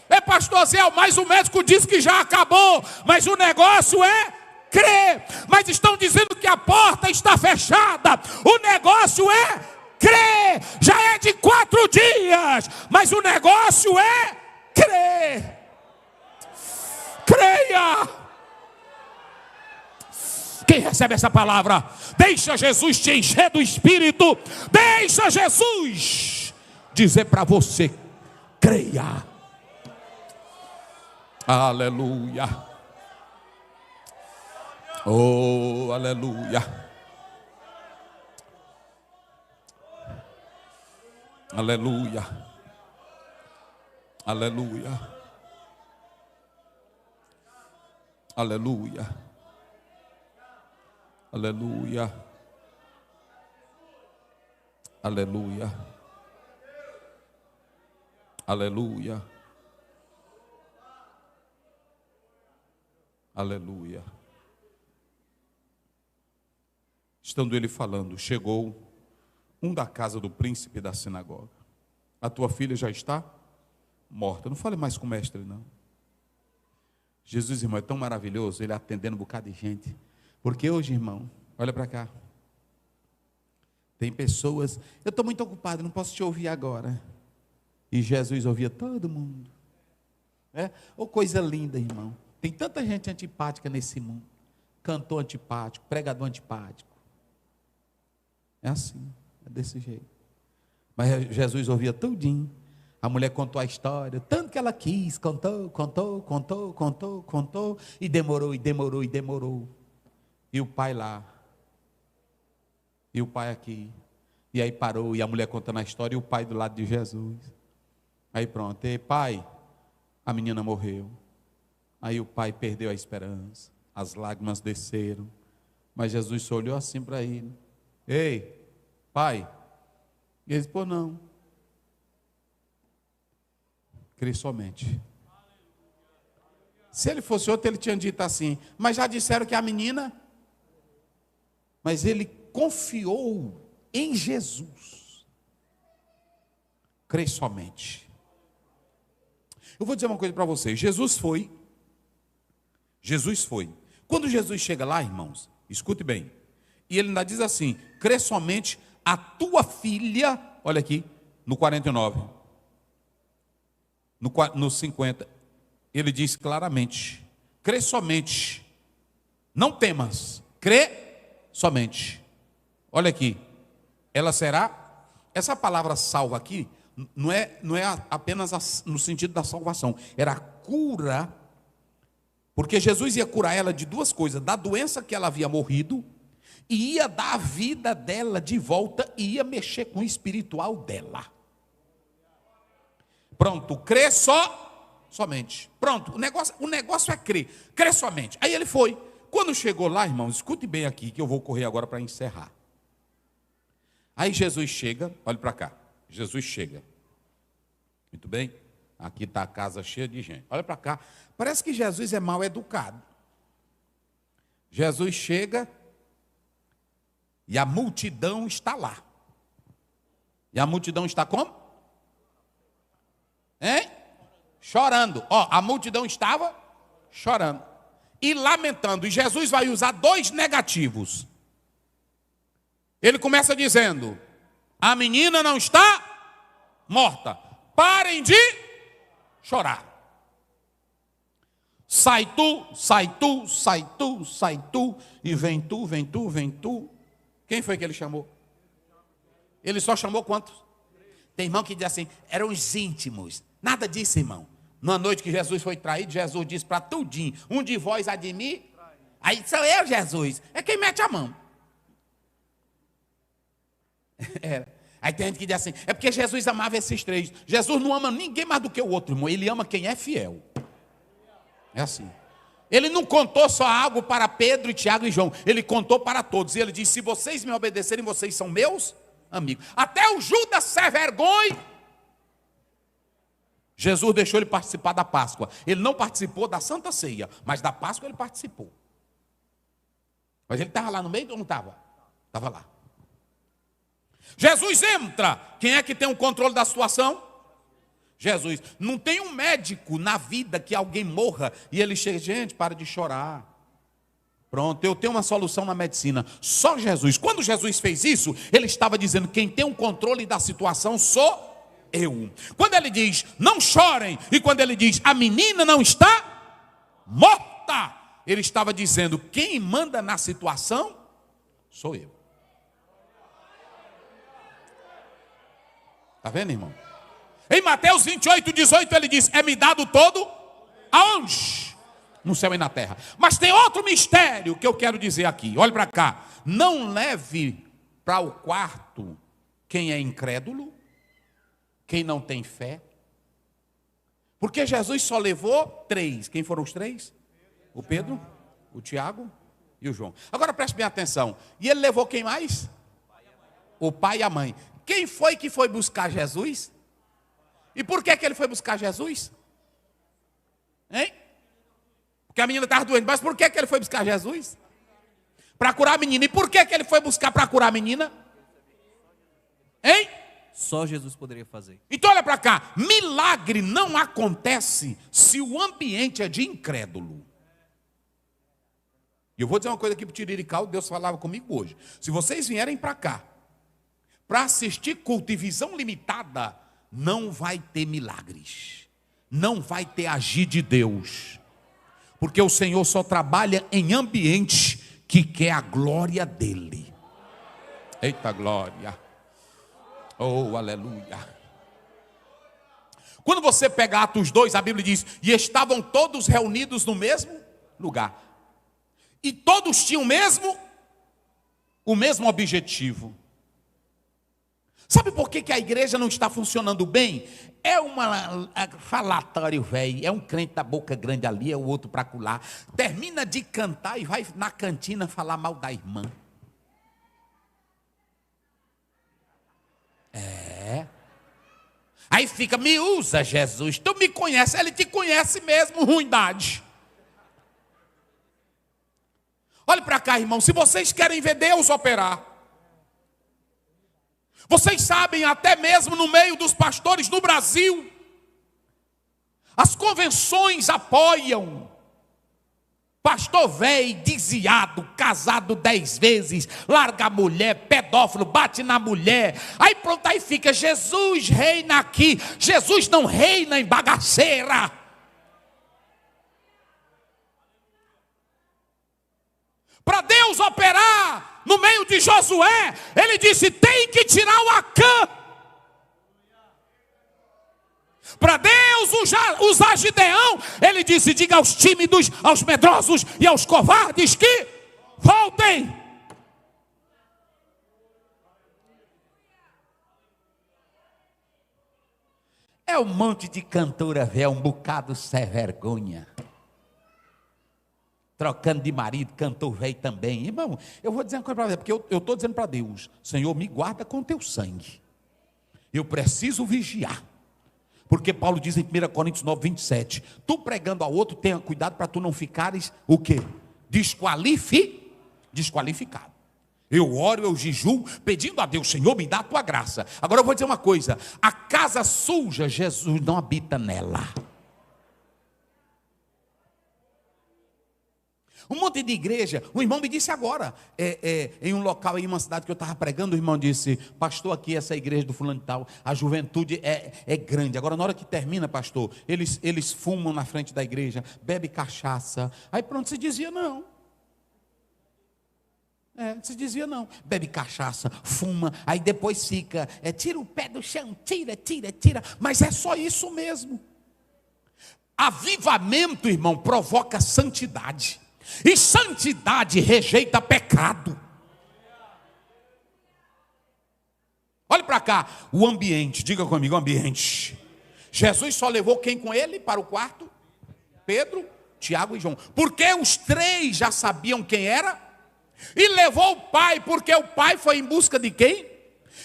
É pastor Zé, mas o médico disse que já acabou, mas o negócio é crer. Mas estão dizendo que a porta está fechada, o negócio é crer. Já é de 4 dias, mas o negócio é crer. Creia. Quem recebe essa palavra, deixa Jesus te encher do Espírito, deixa Jesus dizer para você, creia. Aleluia. Oh, aleluia. Aleluia. Aleluia. Aleluia. Aleluia. Aleluia. Aleluia. Aleluia. Estando ele falando, chegou um da casa do príncipe da sinagoga. A tua filha já está morta. Não fale mais com o mestre, não. Jesus, irmão, é tão maravilhoso, ele atendendo um bocado de gente. Porque hoje, irmão, olha para cá. Tem pessoas, eu estou muito ocupado, não posso te ouvir agora. E Jesus ouvia todo mundo. Oh, coisa linda, irmão. Tem tanta gente antipática nesse mundo. Cantor antipático, pregador antipático. É assim, é desse jeito. Mas Jesus ouvia tudinho. A mulher contou a história, tanto que ela quis, contou. E demorou. E o pai lá. E o pai aqui. E aí parou, e a mulher contando a história, e o pai do lado de Jesus. Aí pronto, e pai, a menina morreu. Aí o pai perdeu a esperança, as lágrimas desceram. Mas Jesus só olhou assim para ele. Ei, pai. E ele disse, pô, não. Crê somente. Se ele fosse outro, ele tinha dito assim, mas já disseram que a menina... Mas ele confiou em Jesus. Crê somente. Eu vou dizer uma coisa para vocês. Jesus foi. Quando Jesus chega lá, irmãos, escute bem. E ele ainda diz assim, crê somente, a tua filha, olha aqui, no 49. No 50, ele diz claramente, crê somente, não temas, crê somente. Olha aqui, ela será, essa palavra salva aqui, não é apenas no sentido da salvação, era a cura, porque Jesus ia curar ela de duas coisas, da doença que ela havia morrido, e ia dar a vida dela de volta, e ia mexer com o espiritual dela. Pronto, crê somente. Pronto, o negócio é crer somente. Aí ele foi. Quando chegou lá, irmãos, escute bem aqui, que eu vou correr agora para encerrar. Aí Jesus chega, olhe para cá. Jesus chega. Muito bem? Aqui está a casa cheia de gente. Olha para cá. Parece que Jesus é mal educado. Jesus chega e a multidão está lá. E a multidão está como? Hein? Chorando. Ó, a multidão estava chorando e lamentando. E Jesus vai usar dois negativos. Ele começa dizendo: a menina não está morta. Parem de chorar. Sai tu, sai tu, sai tu, sai tu, e vem tu, vem tu, vem tu. Quem foi que ele chamou? Ele só chamou quantos? Tem irmão que diz assim, eram os íntimos. Nada disso, irmão. Numa noite que Jesus foi traído, Jesus disse para tudinho, um de vós há de mim. Aí sou eu, Jesus. É quem mete a mão. Aí tem gente que diz assim, é porque Jesus amava esses três. Jesus não ama ninguém mais do que o outro, irmão. Ele ama quem é fiel. É assim. Ele não contou só algo para Pedro, Tiago e João. Ele contou para todos. E ele disse, se vocês me obedecerem, vocês são meus amigos. Até o Judas se vergonha. Jesus deixou ele participar da Páscoa. Ele não participou da Santa Ceia, mas da Páscoa ele participou. Mas ele estava lá no meio ou não estava? Estava lá. Jesus entra. Quem é que tem o controle da situação? Jesus. Não tem um médico na vida que alguém morra e ele chega, gente, para de chorar. Pronto, eu tenho uma solução na medicina. Só Jesus. Quando Jesus fez isso, ele estava dizendo, quem tem o controle da situação sou eu. Quando ele diz, não chorem, e quando ele diz, a menina não está morta, ele estava dizendo, quem manda na situação sou eu. Está vendo, irmão? Em Mateus 28, 18, ele diz, é-me dado todo, aonde? No céu e na terra. Mas tem outro mistério que eu quero dizer aqui. Olhe para cá. Não leve para o quarto quem é incrédulo, quem não tem fé. Porque Jesus só levou três. Quem foram os três? O Pedro, o Tiago e o João. Agora preste bem atenção. E ele levou quem mais? O pai e a mãe. Quem foi que foi buscar Jesus? E por que ele foi buscar Jesus? Hein? Porque a menina estava doente. Mas por que ele foi buscar Jesus? Para curar a menina. E por que ele foi buscar para curar a menina? Hein? Só Jesus poderia fazer. Então olha para cá. Milagre não acontece se o ambiente é de incrédulo. E eu vou dizer uma coisa aqui para o Tirirical. Deus falava comigo hoje. Se vocês vierem para cá para assistir culto e visão limitada, não vai ter milagres, não vai ter agir de Deus, porque o Senhor só trabalha em ambiente que quer a glória dEle. Eita glória, oh aleluia. Quando você pega Atos 2, a Bíblia diz, e estavam todos reunidos no mesmo lugar, e todos tinham o mesmo objetivo. Sabe por que a igreja não está funcionando bem? É uma falatório velho, é um crente da boca grande ali, é o outro para colar. Termina de cantar e vai na cantina falar mal da irmã. Aí fica, me usa Jesus, tu me conhece, ele te conhece mesmo, ruindade. Olhe para cá, irmão, se vocês querem ver Deus operar, vocês sabem, até mesmo no meio dos pastores no Brasil, as convenções apoiam. Pastor velho, desviado, casado 10 vezes, larga a mulher, pedófilo, bate na mulher. Aí pronto, aí fica, Jesus reina aqui. Jesus não reina em bagaceira. Para Deus operar no meio de Josué, ele disse, tem que tirar o Acã. Para Deus usar Gideão, ele disse, diga aos tímidos, aos medrosos e aos covardes que voltem. É um monte de cantora velha, um bocado sem vergonha. Trocando de marido, cantor velho também. Irmão, eu vou dizer uma coisa para você, porque eu estou dizendo para Deus, Senhor, me guarda com teu sangue. Eu preciso vigiar. Porque Paulo diz em 1 Coríntios 9, 27, tu pregando ao outro, tenha cuidado para tu não ficares, o quê? Desqualificado. Eu oro, eu jejuo, pedindo a Deus, Senhor, me dá a tua graça. Agora eu vou dizer uma coisa: a casa suja, Jesus não habita nela. Um monte de igreja, um irmão me disse agora, em um local, em uma cidade que eu estava pregando, o irmão disse: pastor, aqui essa igreja do fulano e tal, a juventude é grande. Agora na hora que termina, pastor, eles fumam na frente da igreja, bebe cachaça. Aí pronto, se dizia não. Se dizia não, bebe cachaça, fuma, aí depois fica, tira o pé do chão, tira, mas é só isso mesmo. Avivamento, irmão, provoca santidade. E santidade rejeita pecado. Olhe para cá, o ambiente, diga comigo, o ambiente. Jesus só levou quem com ele para o quarto? Pedro, Tiago e João. Porque os três já sabiam quem era. E levou o pai, porque o pai foi em busca de quem?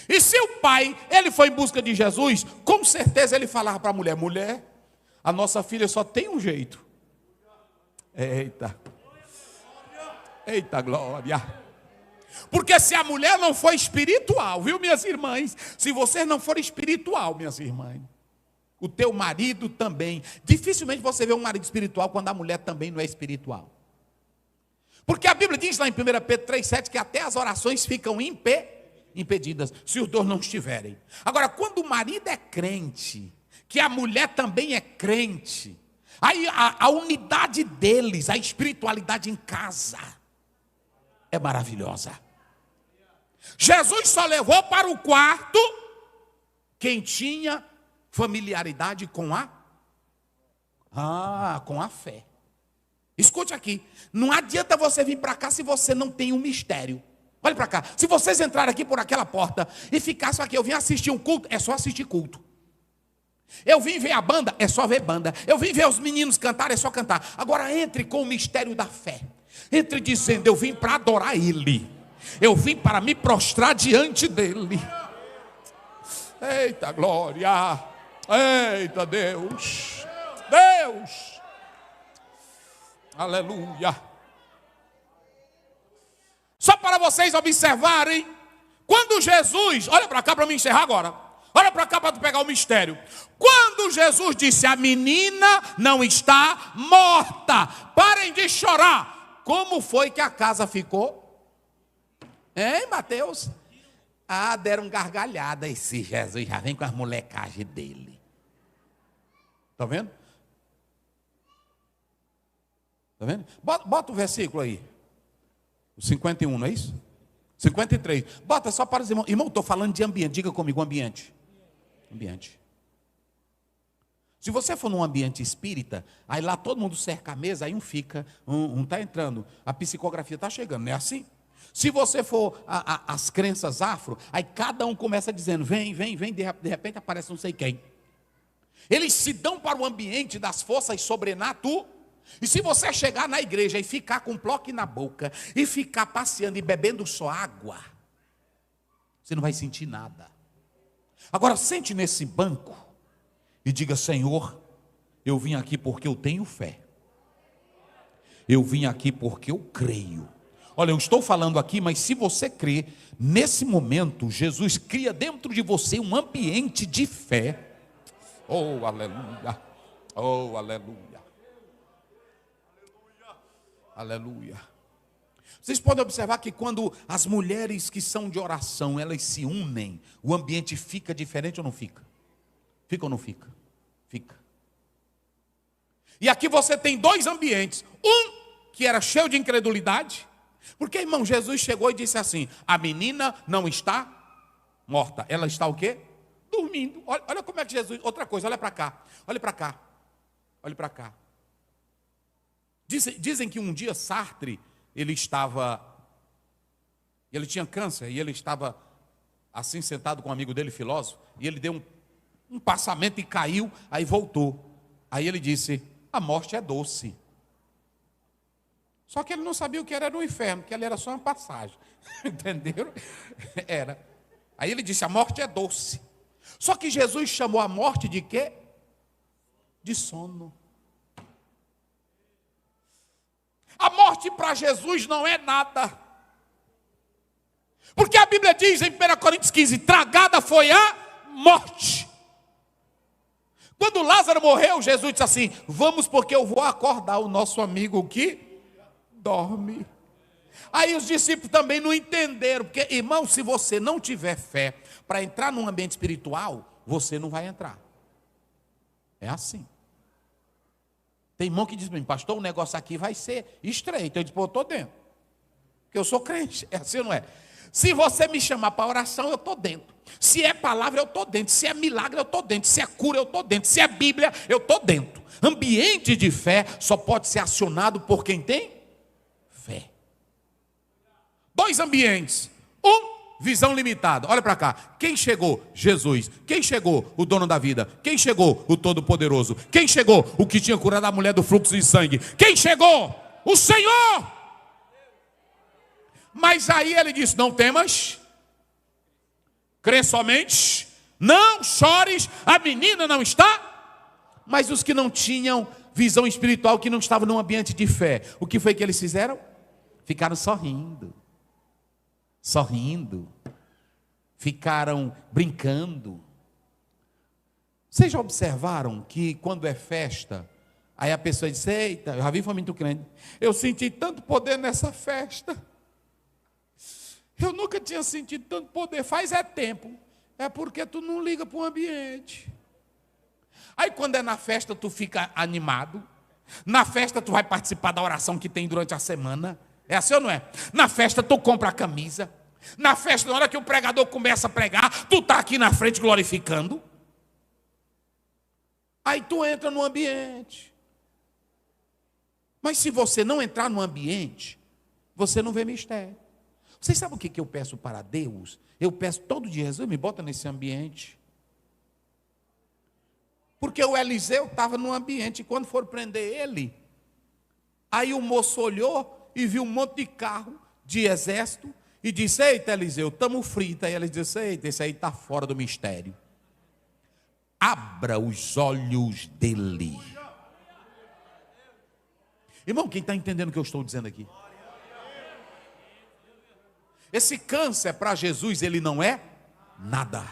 E se o pai, ele foi em busca de Jesus, com certeza ele falava para a mulher: mulher, a nossa filha só tem um jeito. Eita glória. Porque se a mulher não for espiritual, viu, minhas irmãs? Se você não for espiritual, minhas irmãs, o teu marido também. Dificilmente você vê um marido espiritual quando a mulher também não é espiritual. Porque a Bíblia diz lá em 1 Pedro 3,7 que até as orações ficam impedidas, se os dois não estiverem. Agora, quando o marido é crente, que a mulher também é crente, aí a unidade deles, a espiritualidade em casa, é maravilhosa. Jesus só levou para o quarto quem tinha familiaridade com a fé. Escute aqui, não adianta você vir para cá se você não tem um mistério. Olha para cá, se vocês entrarem aqui por aquela porta e ficar só aqui, eu vim assistir um culto, é só assistir culto. Eu vim ver a banda, é só ver banda. Eu vim ver os meninos cantar, é só cantar. Agora entre com o mistério da fé. Entre dizendo: eu vim para adorar Ele, eu vim para me prostrar diante dEle. Eita glória, eita Deus, aleluia. Só para vocês observarem, quando Jesus, olha para cá para me encerrar agora, olha para cá para tu pegar o mistério. Quando Jesus disse: a menina não está morta, parem de chorar, como foi que a casa ficou? Hein, Mateus? Deram gargalhada. Esse Jesus já vem com as molecagens dele. Está vendo? Está vendo? Bota o versículo aí. O 51, não é isso? 53. Bota só para os irmãos. Irmão, estou falando de ambiente. Diga comigo, ambiente. Ambiente. Se você for num ambiente espírita, aí lá todo mundo cerca a mesa, aí um fica, um está entrando, a psicografia está chegando, não é assim? Se você for as crenças afro, aí cada um começa dizendo: vem, de repente aparece não sei quem. Eles se dão para o ambiente das forças sobrenaturais. E se você chegar na igreja e ficar com um bloco na boca, e ficar passeando e bebendo só água, você não vai sentir nada. Agora sente nesse banco e diga: Senhor, eu vim aqui porque eu tenho fé. Eu vim aqui porque eu creio. Olha, eu estou falando aqui, mas se você crê, nesse momento, Jesus cria dentro de você um ambiente de fé. Oh, aleluia. Oh, aleluia. Aleluia. Vocês podem observar que quando as mulheres que são de oração, elas se unem, o ambiente fica diferente ou não fica? Fica ou não fica? Fica. E aqui você tem dois ambientes. Um que era cheio de incredulidade. Porque, irmão, Jesus chegou e disse assim: a menina não está morta. Ela está o quê? Dormindo. Olha como é que Jesus... Outra coisa, olha para cá. Olha para cá. Olha para cá. Dizem que um dia Sartre, ele tinha câncer, e ele estava assim sentado com um amigo dele, filósofo, e ele deu um passamento e caiu, aí voltou. Aí ele disse: a morte é doce. Só que ele não sabia o que era no inferno, que ali era só uma passagem. Entenderam? Era. Aí ele disse: a morte é doce. Só que Jesus chamou a morte de quê? De sono. A morte para Jesus não é nada. Porque a Bíblia diz em 1 Coríntios 15, tragada foi a morte. Quando Lázaro morreu, Jesus disse assim, vamos porque eu vou acordar o nosso amigo que dorme. Aí os discípulos também não entenderam, porque, irmão, se você não tiver fé para entrar num ambiente espiritual, você não vai entrar. É assim. Tem irmão que diz para mim, pastor, o negócio aqui vai ser estreito. Eu digo, pô, eu estou dentro. Porque eu sou crente, é assim ou não é? Se você me chamar para oração, eu estou dentro. Se é palavra, eu estou dentro. Se é milagre, eu estou dentro. Se é cura, eu estou dentro. Se é Bíblia, eu estou dentro. Ambiente de fé só pode ser acionado por quem tem fé. 2 ambientes. Visão limitada. Olha para cá. Quem chegou? Jesus. Quem chegou? O dono da vida. Quem chegou? O Todo-Poderoso. Quem chegou? O que tinha curado a mulher do fluxo de sangue. Quem chegou? O Senhor. Mas aí ele disse, não temas, crê somente, não chores, a menina não está. Mas os que não tinham visão espiritual, que não estavam num ambiente de fé, o que foi que eles fizeram? Ficaram sorrindo. Ficaram brincando. Vocês já observaram que quando é festa, aí a pessoa diz, eita, eu já vi família muito grande, eu senti tanto poder nessa festa, eu nunca tinha sentido tanto poder, faz tempo, é porque tu não liga para o ambiente. Aí quando é na festa tu fica animado, na festa tu vai participar da oração que tem durante a semana, é assim ou não é? Na festa tu compra a camisa, na festa na hora que o pregador começa a pregar, tu está aqui na frente glorificando, aí tu entra no ambiente. Mas se você não entrar no ambiente, você não vê mistério. Vocês sabem o que eu peço para Deus? Eu peço todo dia, Jesus, me bota nesse ambiente. Porque o Eliseu estava no ambiente, e quando foram prender ele, aí o moço olhou e viu um monte de carro de exército, e disse, eita Eliseu, estamos fritos. Aí ele disse, eita, esse aí está fora do mistério. Abra os olhos dele. Irmão, quem está entendendo o que eu estou dizendo aqui? Esse câncer para Jesus, ele não é nada.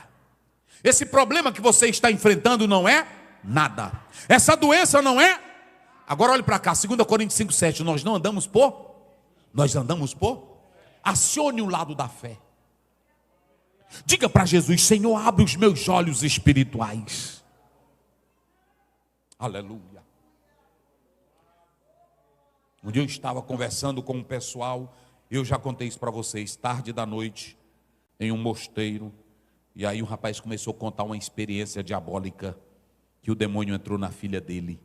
Esse problema que você está enfrentando não é nada. Essa doença não é. Agora olhe para cá, 2 Coríntios 5,7. Nós não andamos por. Nós andamos por. Acione o lado da fé. Diga para Jesus, Senhor, abre os meus olhos espirituais. Aleluia. Um dia eu estava conversando com um pessoal. Eu já contei isso para vocês, tarde da noite, em um mosteiro, e aí o rapaz começou a contar uma experiência diabólica, que o demônio entrou na filha dele,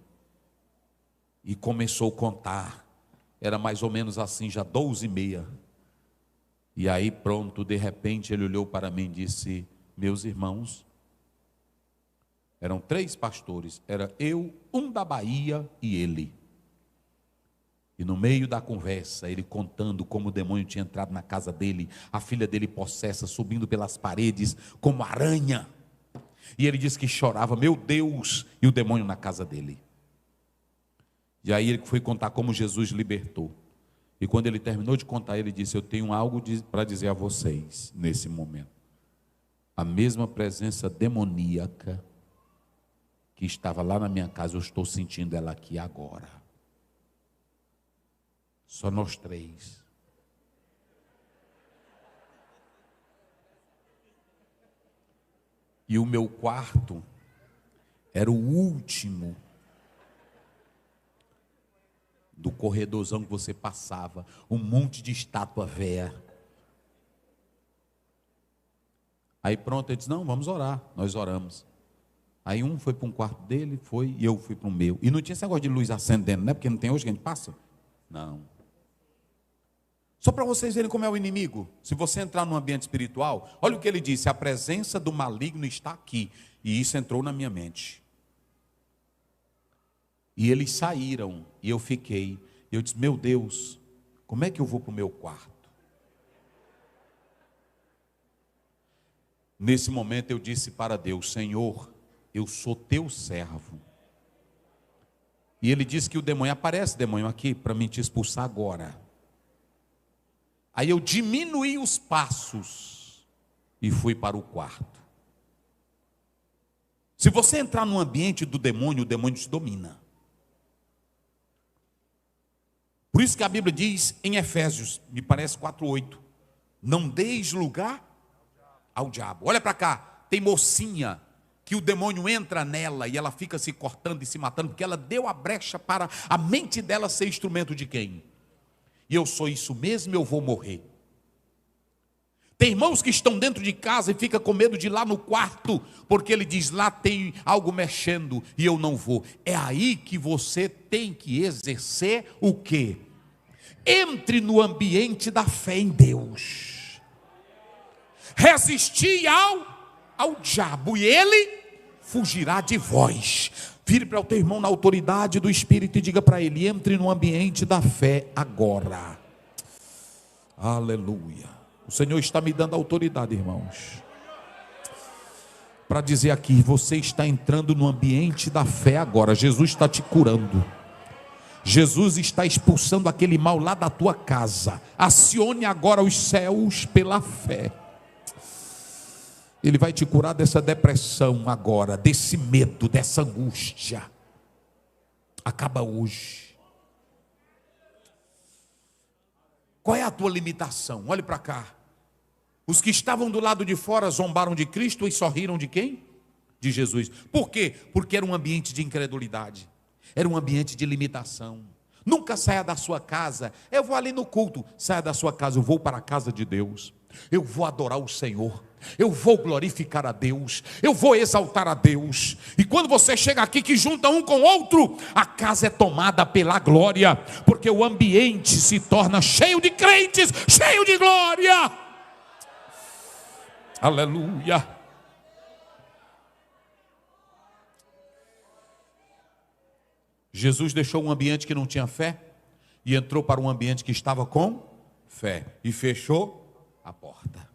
e começou a contar, era mais ou menos assim, já 12h30, e aí pronto, de repente ele olhou para mim e disse, meus irmãos, eram 3 pastores, era eu, um da Bahia e ele. E no meio da conversa, ele contando como o demônio tinha entrado na casa dele, a filha dele possessa, subindo pelas paredes como aranha. E ele disse que chorava, meu Deus, e o demônio na casa dele. E aí ele foi contar como Jesus libertou. E quando ele terminou de contar, ele disse, eu tenho algo para dizer a vocês nesse momento. A mesma presença demoníaca que estava lá na minha casa, eu estou sentindo ela aqui agora. Só nós 3. E o meu quarto era o último do corredorzão que você passava, um monte de estátua véia. Aí pronto, ele disse, não, vamos orar. Nós oramos. Aí um foi para um quarto dele, foi, e eu fui para o meu. E não tinha esse negócio de luz acendendo, né? Porque não tem hoje que a gente passa. Não. Só para vocês verem como é o inimigo. Se você entrar num ambiente espiritual, olha o que ele disse, a presença do maligno está aqui. E isso entrou na minha mente. E eles saíram, e eu fiquei. E eu disse, meu Deus, como é que eu vou para o meu quarto? Nesse momento eu disse para Deus, Senhor, eu sou teu servo. E ele disse que o demônio, aparece demônio aqui, para me te expulsar agora. Aí eu diminuí os passos e fui para o quarto. Se você entrar no ambiente do demônio, o demônio te domina. Por isso que a Bíblia diz em Efésios, me parece 4:8, não deis lugar ao diabo. Olha para cá, tem mocinha que o demônio entra nela e ela fica se cortando e se matando, porque ela deu a brecha para a mente dela ser instrumento de quem? E eu sou isso mesmo, eu vou morrer. Tem irmãos que estão dentro de casa e fica com medo de ir lá no quarto, porque ele diz, lá tem algo mexendo e eu não vou. É aí que você tem que exercer o quê? Entre no ambiente da fé em Deus. Resistir ao diabo e ele fugirá de vós. Vire para o teu irmão na autoridade do Espírito e diga para ele, entre no ambiente da fé agora. Aleluia. O Senhor está me dando autoridade, irmãos, para dizer aqui, você está entrando no ambiente da fé agora. Jesus está te curando. Jesus está expulsando aquele mal lá da tua casa. Acione agora os céus pela fé. Ele vai te curar dessa depressão agora, desse medo, dessa angústia. Acaba hoje. Qual é a tua limitação? Olhe para cá. Os que estavam do lado de fora zombaram de Cristo e sorriram de quem? De Jesus. Por quê? Porque era um ambiente de incredulidade. Era um ambiente de limitação. Nunca saia da sua casa. Eu vou ali no culto. Saia da sua casa, eu vou para a casa de Deus. Eu vou adorar o Senhor. Eu vou glorificar a Deus. Eu vou exaltar a Deus. E quando você chega aqui que junta um com o outro, a casa é tomada pela glória. Porque o ambiente se torna cheio de crentes, cheio de glória. Aleluia. Jesus deixou um ambiente que não tinha fé e entrou para um ambiente que estava com fé e fechou a porta.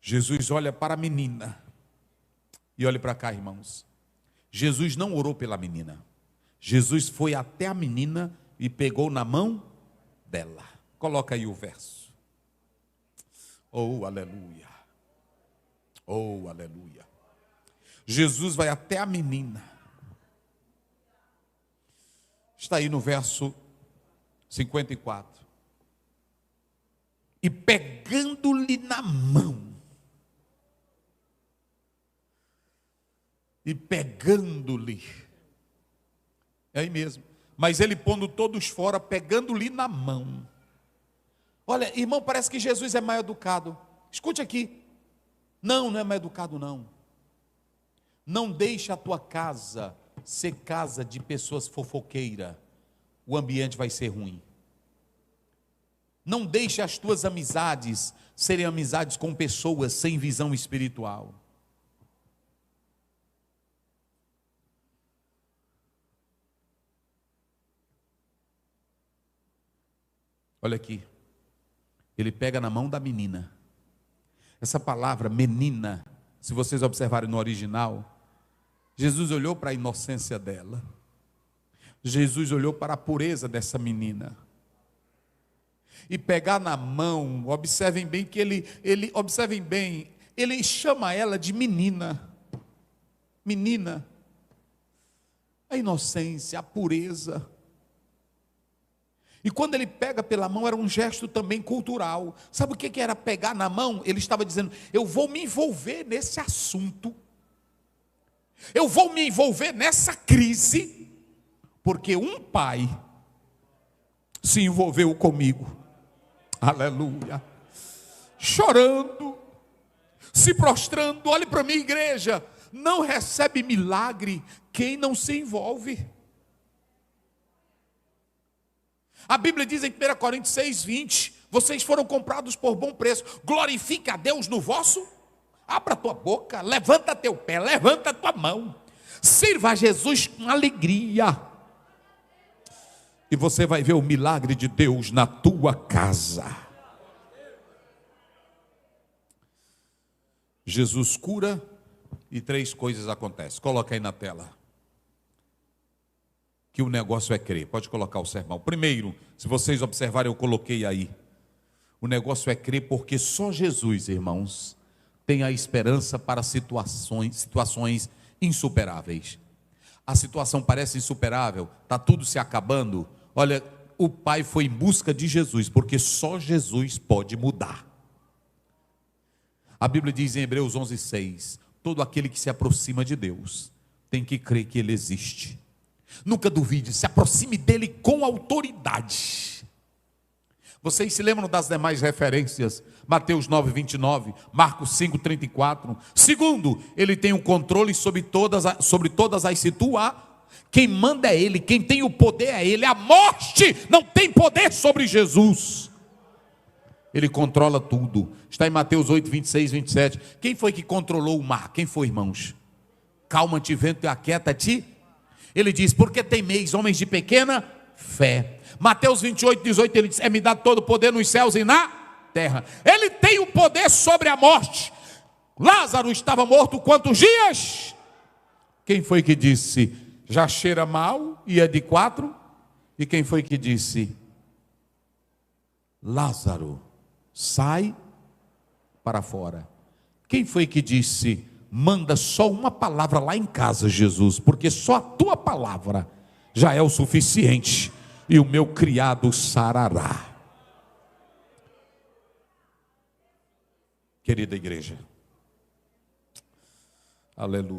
Jesus olha para a menina e olha para cá, irmãos. Jesus não orou pela menina. Jesus foi até a menina e pegou na mão dela. Coloca aí o verso. Oh, aleluia. Oh, aleluia. Jesus vai até a menina. Está aí no verso 54. E pegando-lhe na mão. E pegando-lhe. É aí mesmo. Mas ele pondo todos fora, pegando-lhe na mão. Olha, irmão, parece que Jesus é mal educado. Escute aqui. Não, não é mal educado, não. Não deixe a tua casa ser casa de pessoas fofoqueiras. O ambiente vai ser ruim. Não deixe as tuas amizades serem amizades com pessoas sem visão espiritual. Olha aqui. Ele pega na mão da menina. Essa palavra menina, se vocês observarem no original, Jesus olhou para a inocência dela. Jesus olhou para a pureza dessa menina. E pegar na mão, observem bem que ele chama ela de menina. Menina. A inocência, a pureza. E quando ele pega pela mão, era um gesto também cultural. Sabe o que era pegar na mão? Ele estava dizendo, eu vou me envolver nesse assunto. Eu vou me envolver nessa crise. Porque um pai se envolveu comigo. Aleluia. Chorando, se prostrando. Olhe para mim, igreja. Não recebe milagre quem não se envolve. A Bíblia diz em 1 Coríntios 6:20, vocês foram comprados por bom preço. Glorifica a Deus no vosso. Abra a tua boca, levanta teu pé, levanta a tua mão. Sirva a Jesus com alegria. E você vai ver o milagre de Deus na tua casa. Jesus cura e 3 coisas acontecem. Coloca aí na tela. Que o negócio é crer. Pode colocar o sermão. Primeiro, se vocês observarem, eu coloquei aí. O negócio é crer, porque só Jesus, irmãos, tem a esperança para situações insuperáveis. A situação parece insuperável, está tudo se acabando. Olha, o pai foi em busca de Jesus, porque só Jesus pode mudar. A Bíblia diz em Hebreus 11:6, todo aquele que se aproxima de Deus tem que crer que Ele existe. Nunca duvide, se aproxime dEle com autoridade. Vocês se lembram das demais referências? Mateus 9:29, Marcos 5:34. Segundo, Ele tem o controle sobre todas as situações. Quem manda é Ele, quem tem o poder é Ele. A morte não tem poder sobre Jesus. Ele controla tudo. Está em Mateus 8:26, 27. Quem foi que controlou o mar? Quem foi, irmãos? Calma-te, vento, e aquieta-te. Ele diz, porque temeis, homens de pequena fé. Mateus 28:18, ele diz, é-me dado todo o poder nos céus e na terra. Ele tem o poder sobre a morte. Lázaro estava morto quantos dias? Quem foi que disse, já cheira mal e é de 4? E quem foi que disse, Lázaro, sai para fora? Quem foi que disse, manda só uma palavra lá em casa, Jesus, porque só a tua palavra já é o suficiente, e o meu criado sarará. Querida igreja, aleluia.